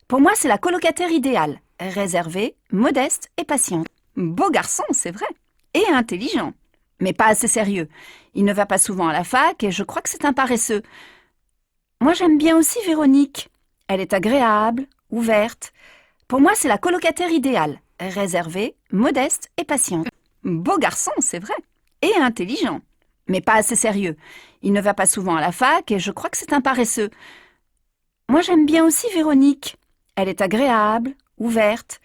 Pour moi, c'est la colocataire idéale. Réservée, modeste et patiente. Beau garçon, c'est vrai. Et intelligent. Mais pas assez sérieux. Il ne va pas souvent à la fac et je crois que c'est un paresseux. Moi, j'aime bien aussi Véronique. Elle est agréable, ouverte. Pour moi, c'est la colocataire idéale. Réservée, modeste et patiente. Beau garçon, c'est vrai. Et intelligent. Mais pas assez sérieux. Il ne va pas souvent à la fac et je crois que c'est un paresseux. Moi, j'aime bien aussi Véronique. Elle est agréable, ouverte.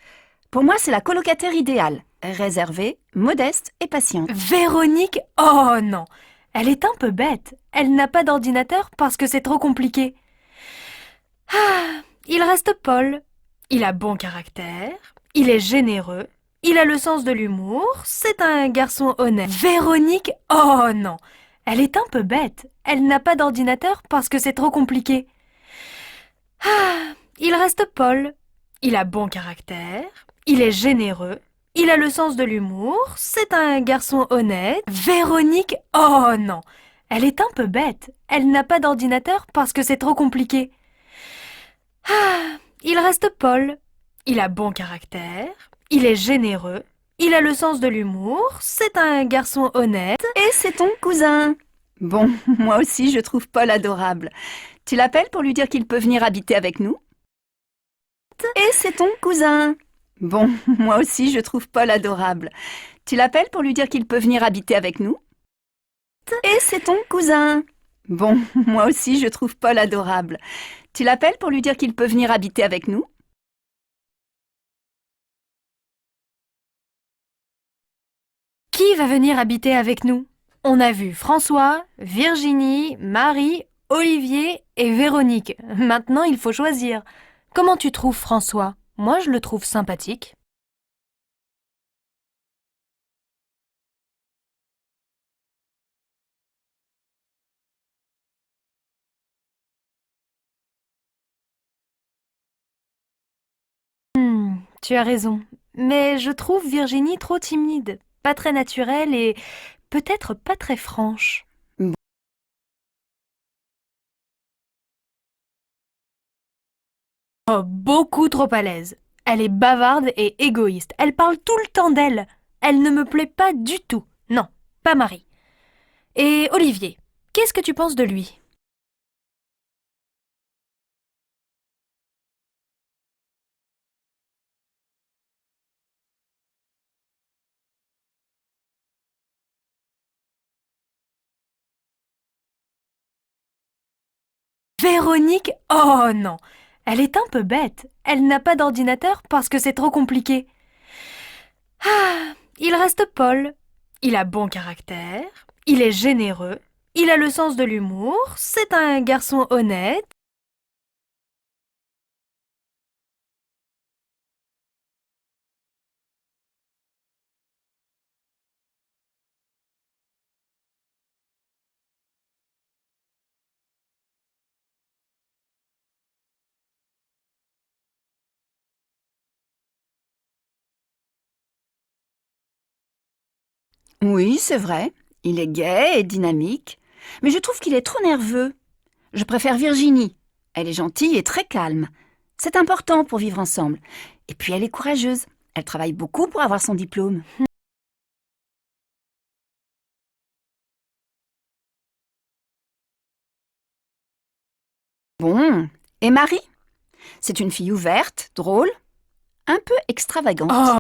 Pour moi, c'est la colocataire idéale. Réservée, modeste et patiente. Véronique? Oh non! Elle est un peu bête. Elle n'a pas d'ordinateur parce que c'est trop compliqué. Il reste Paul. Il a bon caractère. Il est généreux. Il a le sens de l'humour. C'est un garçon honnête. Véronique? Oh non! Elle est un peu bête. Elle n'a pas d'ordinateur parce que c'est trop compliqué. Il reste Paul. Il a bon caractère. Il est généreux. Il a le sens de l'humour. C'est un garçon honnête. Véronique? Oh non! Elle est un peu bête. Elle n'a pas d'ordinateur parce que c'est trop compliqué. Il reste Paul. Il a bon caractère. Il est généreux. Il a le sens de l'humour. C'est un garçon honnête. Et c'est ton cousin. Bon, moi aussi, je trouve Paul adorable. Tu l'appelles pour lui dire qu'il peut venir habiter avec nous? Et c'est ton cousin. Bon, moi aussi, je trouve Paul adorable. Tu l'appelles pour lui dire qu'il peut venir habiter avec nous? Et c'est ton cousin. Bon, moi aussi, je trouve Paul adorable. Tu l'appelles pour lui dire qu'il peut venir habiter avec nous? Qui va venir habiter avec nous? On a vu François, Virginie, Marie, Olivier et Véronique. Maintenant, il faut choisir. Comment tu trouves François? Moi, je le trouve sympathique. Tu as raison. Mais je trouve Virginie trop timide, pas très naturelle et peut-être pas très franche. Oh, beaucoup trop à l'aise. Elle est bavarde et égoïste. Elle parle tout le temps d'elle. Elle ne me plaît pas du tout. Non, pas Marie. Et Olivier, qu'est-ce que tu penses de lui? Véronique? Oh non! Elle est un peu bête. Elle n'a pas d'ordinateur parce que c'est trop compliqué. Ah, il reste Paul. Il a bon caractère, il est généreux, il a le sens de l'humour, c'est un garçon honnête. Oui, c'est vrai. Il est gai et dynamique. Mais je trouve qu'il est trop nerveux. Je préfère Virginie. Elle est gentille et très calme. C'est important pour vivre ensemble. Et puis elle est courageuse. Elle travaille beaucoup pour avoir son diplôme. Bon. Et Marie? C'est une fille ouverte, drôle, un peu extravagante. Oh.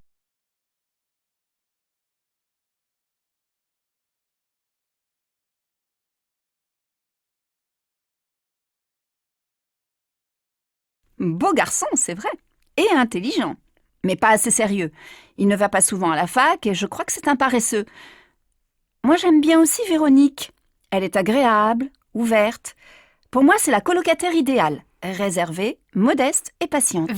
Beau garçon, c'est vrai. Et intelligent. Mais pas assez sérieux. Il ne va pas souvent à la fac et je crois que c'est un paresseux. Moi, j'aime bien aussi Véronique. Elle est agréable, ouverte. Pour moi, c'est la colocataire idéale. Réservée, modeste et patiente.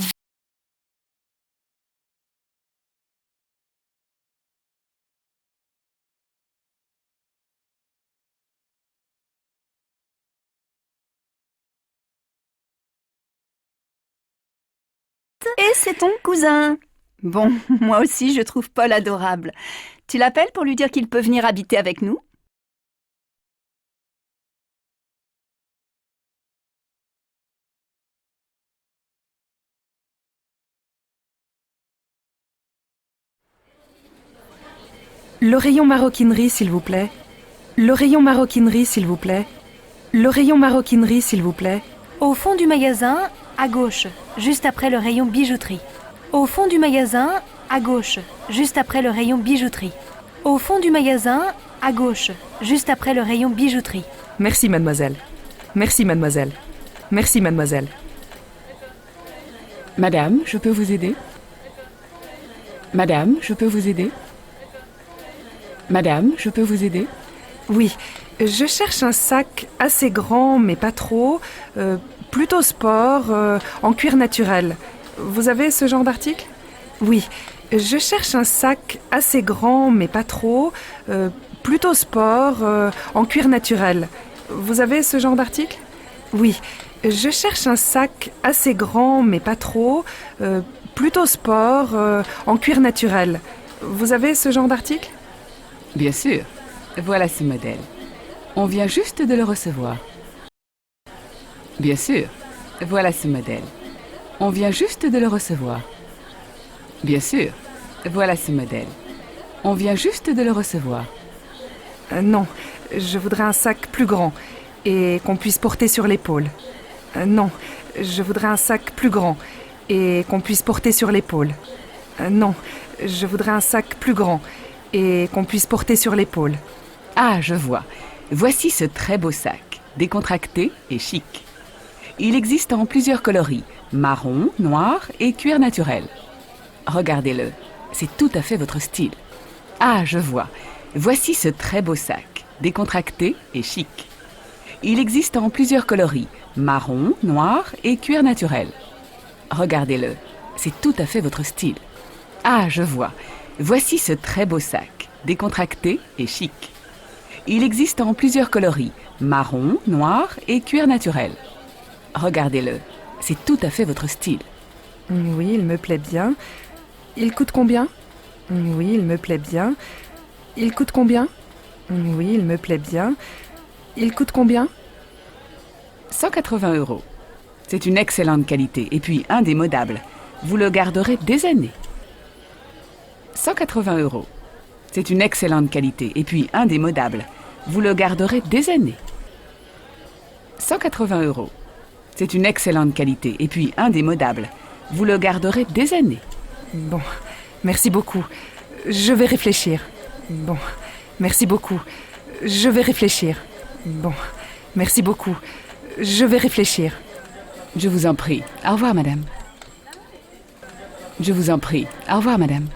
Et c'est ton cousin. Bon, moi aussi, je trouve Paul adorable. Tu l'appelles pour lui dire qu'il peut venir habiter avec nous? Le rayon maroquinerie, s'il vous plaît. Le rayon maroquinerie, s'il vous plaît. Le rayon maroquinerie, s'il vous plaît. Au fond du magasin, à gauche, juste après le rayon bijouterie. Au fond du magasin, à gauche, juste après le rayon bijouterie. Au fond du magasin, à gauche, juste après le rayon bijouterie. Merci, mademoiselle. Merci, mademoiselle. Merci, mademoiselle. Madame, je peux vous aider? Madame, je peux vous aider? Madame, je peux vous aider? Oui, je cherche un sac assez grand, mais pas trop, plutôt sport, en cuir naturel. Vous avez ce genre d'article? Oui, je cherche un sac assez grand, mais pas trop, plutôt sport, en cuir naturel. Vous avez ce genre d'article? Oui, je cherche un sac assez grand, mais pas trop, plutôt sport, en cuir naturel. Vous avez ce genre d'article? Bien sûr. Voilà ce modèle. On vient juste de le recevoir. Bien sûr. Voilà ce modèle. On vient juste de le recevoir. Bien sûr. Voilà ce modèle. On vient juste de le recevoir. Non, je voudrais un sac plus grand et qu'on puisse porter sur l'épaule. Non, je voudrais un sac plus grand et qu'on puisse porter sur l'épaule. Non, je voudrais un sac plus grand et qu'on puisse porter sur l'épaule. Ah, je vois. Voici ce très beau sac, décontracté et chic. Il existe en plusieurs coloris, marron, noir et cuir naturel. Regardez-le, c'est tout à fait votre style. Ah, je vois. Voici ce très beau sac, décontracté et chic. Il existe en plusieurs coloris, marron, noir et cuir naturel. Regardez-le, c'est tout à fait votre style. Ah, je vois. Voici ce très beau sac, décontracté et chic. Il existe en plusieurs coloris, marron, noir et cuir naturel. Regardez-le, c'est tout à fait votre style. Oui, il me plaît bien. Il coûte combien? Oui, il me plaît bien. Il coûte combien? Oui, il me plaît bien. Il coûte combien? 180 €. C'est une excellente qualité et puis indémodable. Vous le garderez des années. 180 €. C'est une excellente qualité et puis indémodable. Vous le garderez des années. 180 €. C'est une excellente qualité et puis indémodable. Vous le garderez des années. Bon, merci beaucoup. Je vais réfléchir. Bon, merci beaucoup. Je vais réfléchir. Bon, merci beaucoup. Je vais réfléchir. Je vous en prie. Au revoir, madame. Je vous en prie. Au revoir, madame.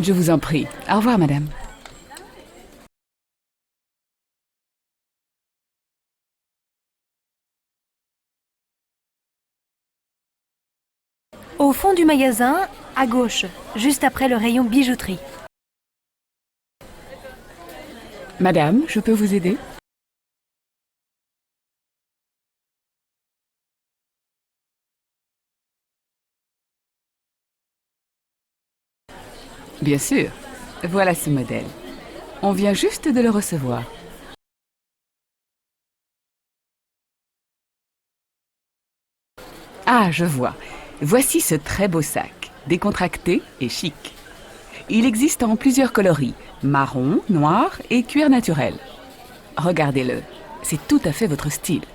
Je vous en prie. Au revoir, madame. Au fond du magasin, à gauche, juste après le rayon bijouterie. Madame, je peux vous aider? Bien sûr. Voilà ce modèle. On vient juste de le recevoir. Ah, je vois. Voici ce très beau sac, décontracté et chic. Il existe en plusieurs coloris, marron, noir et cuir naturel. Regardez-le, c'est tout à fait votre style.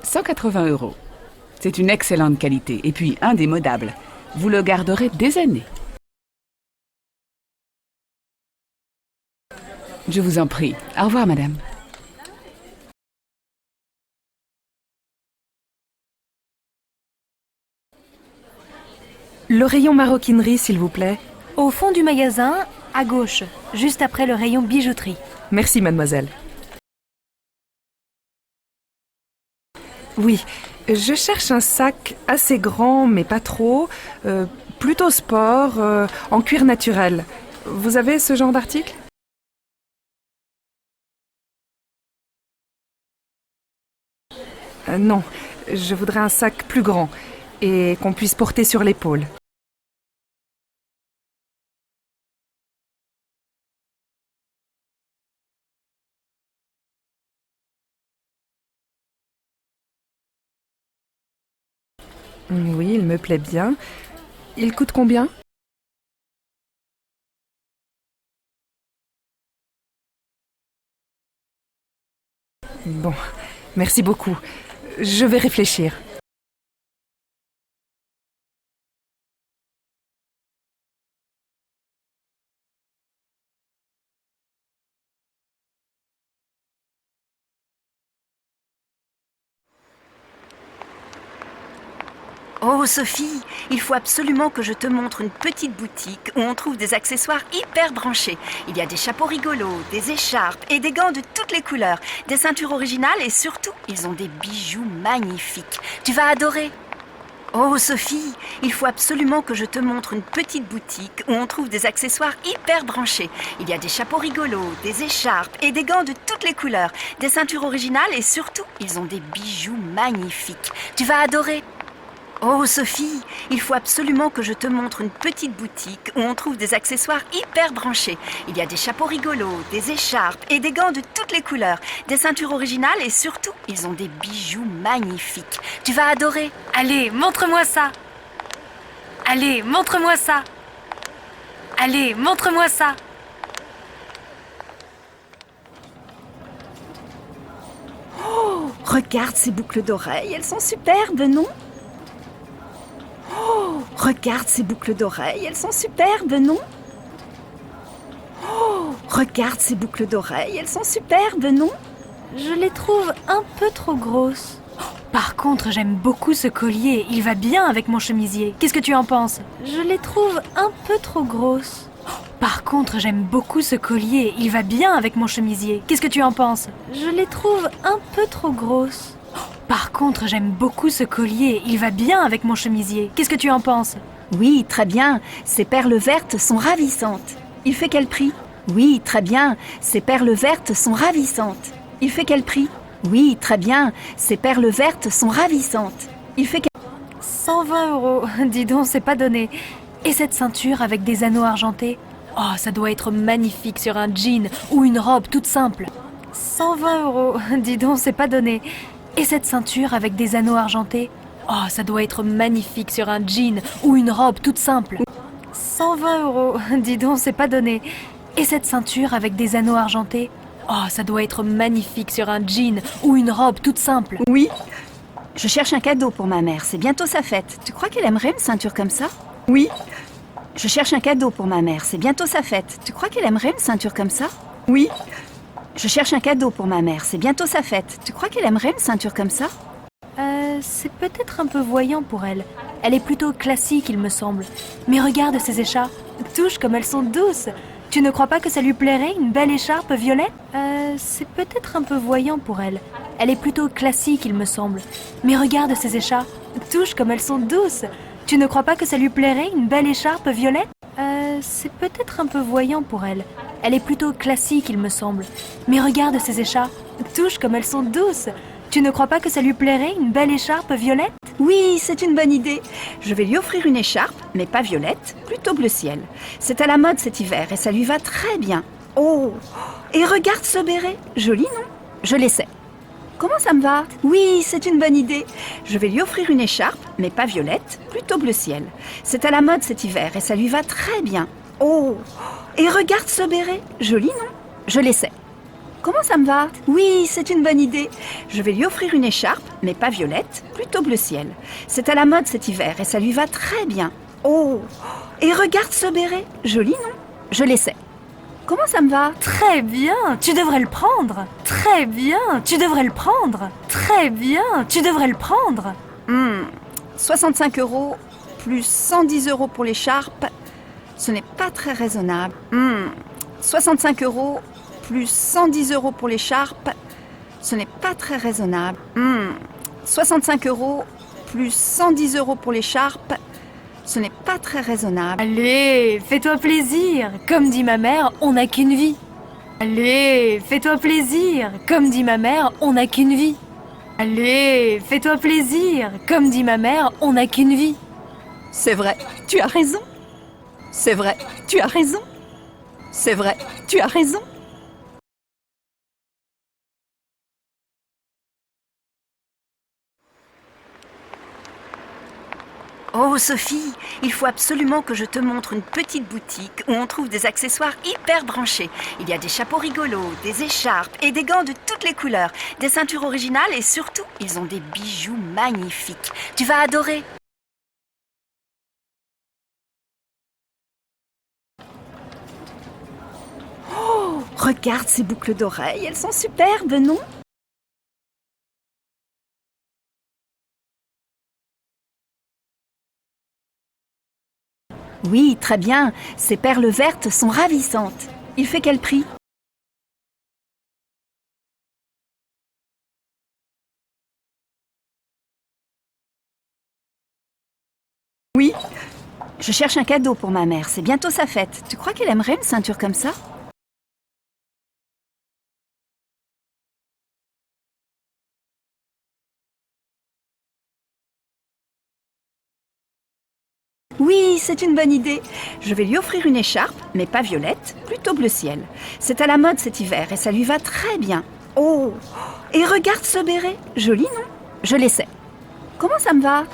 180 €. C'est une excellente qualité et puis indémodable. Vous le garderez des années. Je vous en prie. Au revoir, madame. Le rayon maroquinerie, s'il vous plaît. Au fond du magasin, à gauche, juste après le rayon bijouterie. Merci, mademoiselle. Oui, je cherche un sac assez grand, mais pas trop, plutôt sport, en cuir naturel. Vous avez ce genre d'article? Non, je voudrais un sac plus grand et qu'on puisse porter sur l'épaule. Oui, il me plaît bien. Il coûte combien? Bon, merci beaucoup. Je vais réfléchir. Oh Sophie, il faut absolument que je te montre une petite boutique où on trouve des accessoires hyper branchés. Il y a des chapeaux rigolos, des écharpes et des gants de toutes les couleurs, des ceintures originales et surtout, ils ont des bijoux magnifiques. Tu vas adorer. Oh Sophie, il faut absolument que je te montre une petite boutique où on trouve des accessoires hyper branchés. Il y a des chapeaux rigolos, des écharpes et des gants de toutes les couleurs, des ceintures originales et surtout, ils ont des bijoux magnifiques. Tu vas adorer. Oh Sophie, il faut absolument que je te montre une petite boutique où on trouve des accessoires hyper branchés. Il y a des chapeaux rigolos, des écharpes et des gants de toutes les couleurs, des ceintures originales et surtout, ils ont des bijoux magnifiques. Tu vas adorer. Allez, montre-moi ça. Allez, montre-moi ça. Allez, montre-moi ça. Oh, regarde ces boucles d'oreilles, elles sont superbes, non ? Oh, regarde ces boucles d'oreilles, elles sont superbes, non ? Oh, regarde ces boucles d'oreilles, elles sont superbes, non ? Je les trouve un peu trop grosses. Par contre, j'aime beaucoup ce collier. Il va bien avec mon chemisier. Qu'est-ce que tu en penses? Je les trouve un peu trop grosses. Par contre, j'aime beaucoup ce collier. Il va bien avec mon chemisier. Qu'est-ce que tu en penses? Je les trouve un peu trop grosses. Par contre, j'aime beaucoup ce collier. Il va bien avec mon chemisier. Qu'est-ce que tu en penses? Oui, très bien. Ces perles vertes sont ravissantes. Il fait quel prix? Oui, très bien. Ces perles vertes sont ravissantes. Il fait quel prix? Oui, très bien. Ces perles vertes sont ravissantes. Il fait quel... 120 euros. Dis donc, c'est pas donné. Et cette ceinture avec des anneaux argentés? Oh, ça doit être magnifique sur un jean ou une robe toute simple. 120 euros. Dis donc, c'est pas donné. Et cette ceinture avec des anneaux argentés? Oh, ça doit être magnifique sur un jean ou une robe toute simple. 120 euros. Dis donc, c'est pas donné. Et cette ceinture avec des anneaux argentés? Oh, ça doit être magnifique sur un jean ou une robe toute simple. Oui. Je cherche un cadeau pour ma mère. C'est bientôt sa fête. Tu crois qu'elle aimerait une ceinture comme ça? Oui. Je cherche un cadeau pour ma mère. C'est bientôt sa fête. Tu crois qu'elle aimerait une ceinture comme ça? Oui. Je cherche un cadeau pour ma mère. C'est bientôt sa fête. Tu crois qu'elle aimerait une ceinture comme ça? C'est peut-être un peu voyant pour elle. Elle est plutôt classique, il me semble. Mais regarde ces écharpes. Touche comme elles sont douces. Tu ne crois pas que ça lui plairait, une belle écharpe violette? C'est peut-être un peu voyant pour elle. Elle est plutôt classique, il me semble. Mais regarde ces écharpes. Touche comme elles sont douces. Tu ne crois pas que ça lui plairait, une belle écharpe violette? C'est peut-être un peu voyant pour elle. Elle est plutôt classique, il me semble. Mais regarde ces écharpes. Touche comme elles sont douces. Tu ne crois pas que ça lui plairait, une belle écharpe violette? Oui, c'est une bonne idée. Je vais lui offrir une écharpe, mais pas violette, plutôt bleu ciel. C'est à la mode cet hiver et ça lui va très bien. Oh, et regarde ce béret. Joli, non? Je l'essaie. Comment ça me va? Oui, c'est une bonne idée. Je vais lui offrir une écharpe, mais pas violette, plutôt bleu ciel. C'est à la mode cet hiver et ça lui va très bien. Oh, et regarde ce béret. Joli, non? Je l'essaie. Comment ça me va? Oui, c'est une bonne idée. Je vais lui offrir une écharpe, mais pas violette, plutôt bleu ciel. C'est à la mode cet hiver et ça lui va très bien. Oh, et regarde ce béret. Joli, non? Je l'essaie. Comment ça me va? Très bien, tu devrais le prendre. Très bien, tu devrais le prendre. Très bien, tu devrais le prendre. 65 euros plus 110 euros pour l'écharpe, ce n'est pas très raisonnable. 65 euros plus 110 euros pour l'écharpe, ce n'est pas très raisonnable. 65 euros plus 110 euros pour l'écharpe, ce n'est pas très raisonnable. Allez, fais-toi plaisir. Comme dit ma mère, on n'a qu'une vie. Allez, fais-toi plaisir. Comme dit ma mère, on n'a qu'une vie. Allez, fais-toi plaisir. Comme dit ma mère, on n'a qu'une vie. C'est vrai, tu as raison. C'est vrai, tu as raison. C'est vrai, tu as raison. Oh Sophie, il faut absolument que je te montre une petite boutique où on trouve des accessoires hyper branchés. Il y a des chapeaux rigolos, des écharpes et des gants de toutes les couleurs, des ceintures originales et surtout, ils ont des bijoux magnifiques. Tu vas adorer. Oh, regarde ces boucles d'oreilles, elles sont superbes, non? Oui, très bien. Ces perles vertes sont ravissantes. Il fait quel prix? Oui. Je cherche un cadeau pour ma mère. C'est bientôt sa fête. Tu crois qu'elle aimerait une ceinture comme ça? Oui, c'est une bonne idée. Je vais lui offrir une écharpe, mais pas violette, plutôt bleu ciel. C'est à la mode cet hiver et ça lui va très bien. Oh, et regarde ce béret. Joli, non? Je l'essaie. Comment ça me va?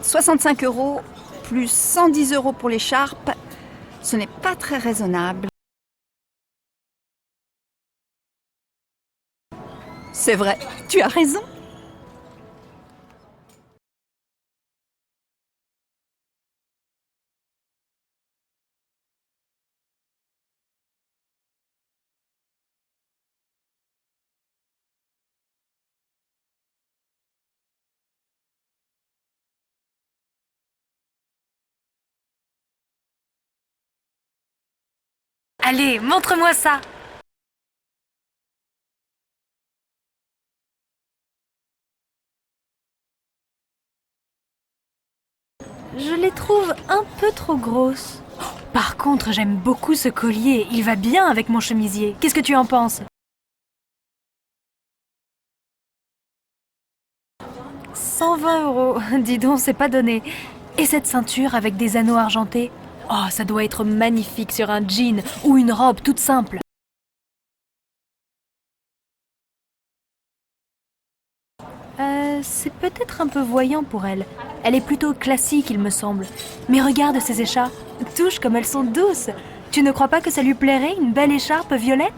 65 euros plus 110 euros pour l'écharpe, ce n'est pas très raisonnable. C'est vrai, tu as raison. Allez, montre-moi ça. Je les trouve un peu trop grosses. Par contre, j'aime beaucoup ce collier. Il va bien avec mon chemisier. Qu'est-ce que tu en penses? 120 euros. Dis donc, c'est pas donné. Et cette ceinture avec des anneaux argentés? Oh, ça doit être magnifique sur un jean ou une robe toute simple. C'est peut-être un peu voyant pour elle. Elle est plutôt classique, il me semble. Mais regarde ces écharpes. Touche comme elles sont douces. Tu ne crois pas que ça lui plairait, une belle écharpe violette?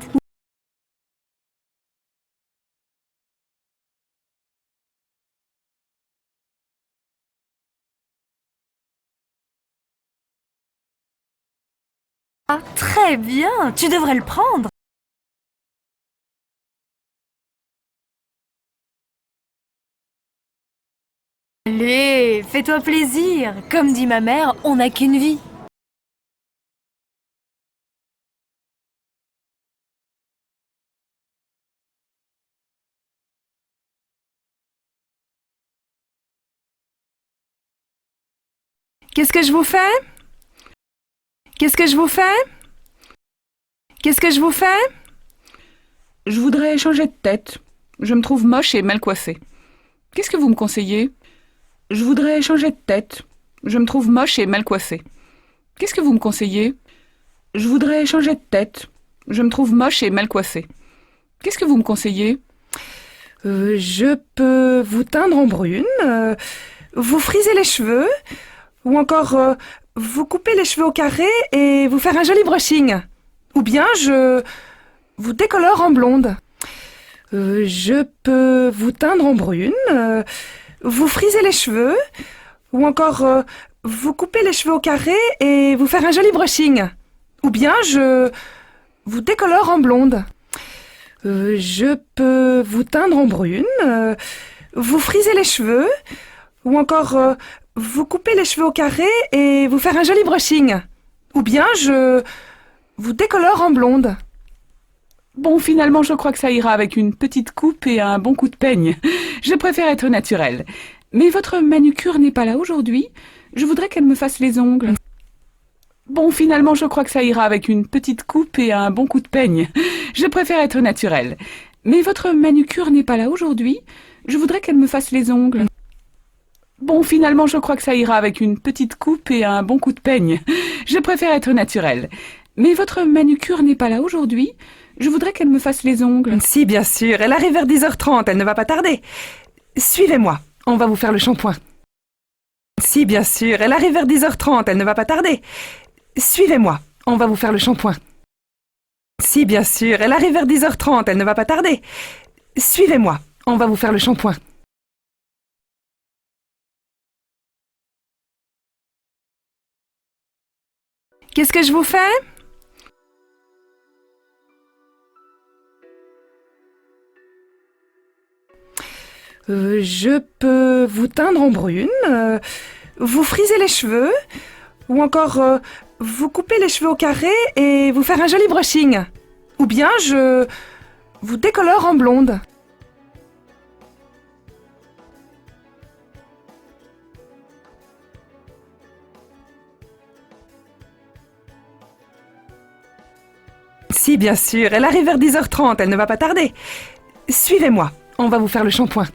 Ah, très bien, tu devrais le prendre. Allez, fais-toi plaisir. Comme dit ma mère, on n'a qu'une vie. Qu'est-ce que je vous fais? Qu'est-ce que je vous fais? Qu'est-ce que je vous fais? Je voudrais changer de tête. Je me trouve moche et mal coiffée. Qu'est-ce que vous me conseillez? Je voudrais changer de tête. Je me trouve moche et mal coiffée. Qu'est-ce que vous me conseillez? Je voudrais changer de tête. Je me trouve moche et mal coiffée. Qu'est-ce que vous me conseillez? Je peux vous teindre en brune, vous friser les cheveux, ou encore vous couper les cheveux au carré et vous faire un joli brushing. Ou bien je vous décolore en blonde. Je peux vous teindre en brune, vous friser les cheveux, ou encore vous couper les cheveux au carré et vous faire un joli brushing. Ou bien je vous décolore en blonde. Je peux vous teindre en brune, vous friser les cheveux, ou encore vous couper les cheveux au carré et vous faire un joli brushing. Ou bien je vous décolore en blonde. Bon, finalement, je crois que ça ira avec une petite coupe et un bon coup de peigne. Je préfère être naturelle. Mais votre manucure n'est pas là aujourd'hui. Je voudrais qu'elle me fasse les ongles. Bon, finalement, je crois que ça ira avec une petite coupe et un bon coup de peigne. Je préfère être naturelle. Mais votre manucure n'est pas là aujourd'hui. Je voudrais qu'elle me fasse les ongles. Bon, finalement, je crois que ça ira avec une petite coupe et un bon coup de peigne. Je préfère être naturelle. Mais votre manucure n'est pas là aujourd'hui. Je voudrais qu'elle me fasse les ongles. Si, bien sûr, elle arrive vers 10h30, elle ne va pas tarder. Suivez-moi, on va vous faire le shampoing. Si, bien sûr, elle arrive vers 10h30, elle ne va pas tarder. Suivez-moi, on va vous faire le shampoing. Si, bien sûr, elle arrive vers 10h30, elle ne va pas tarder. Suivez-moi, on va vous faire le shampoing. Qu'est-ce que je vous fais? Je peux vous teindre en brune, vous friser les cheveux, ou encore vous couper les cheveux au carré et vous faire un joli brushing. Ou bien je vous décolore en blonde. Si, bien sûr, elle arrive vers 10h30, elle ne va pas tarder. Suivez-moi, on va vous faire le shampoing.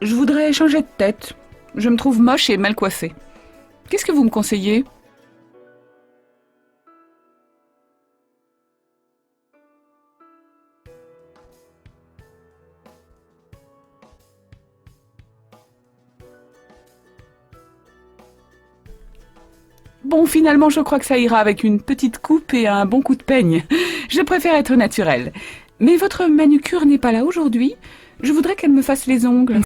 Je voudrais changer de tête. Je me trouve moche et mal coiffée. Qu'est-ce que vous me conseillez? Bon, finalement, je crois que ça ira avec une petite coupe et un bon coup de peigne. Je préfère être naturelle. Mais votre manucure n'est pas là aujourd'hui. Je voudrais qu'elle me fasse les ongles.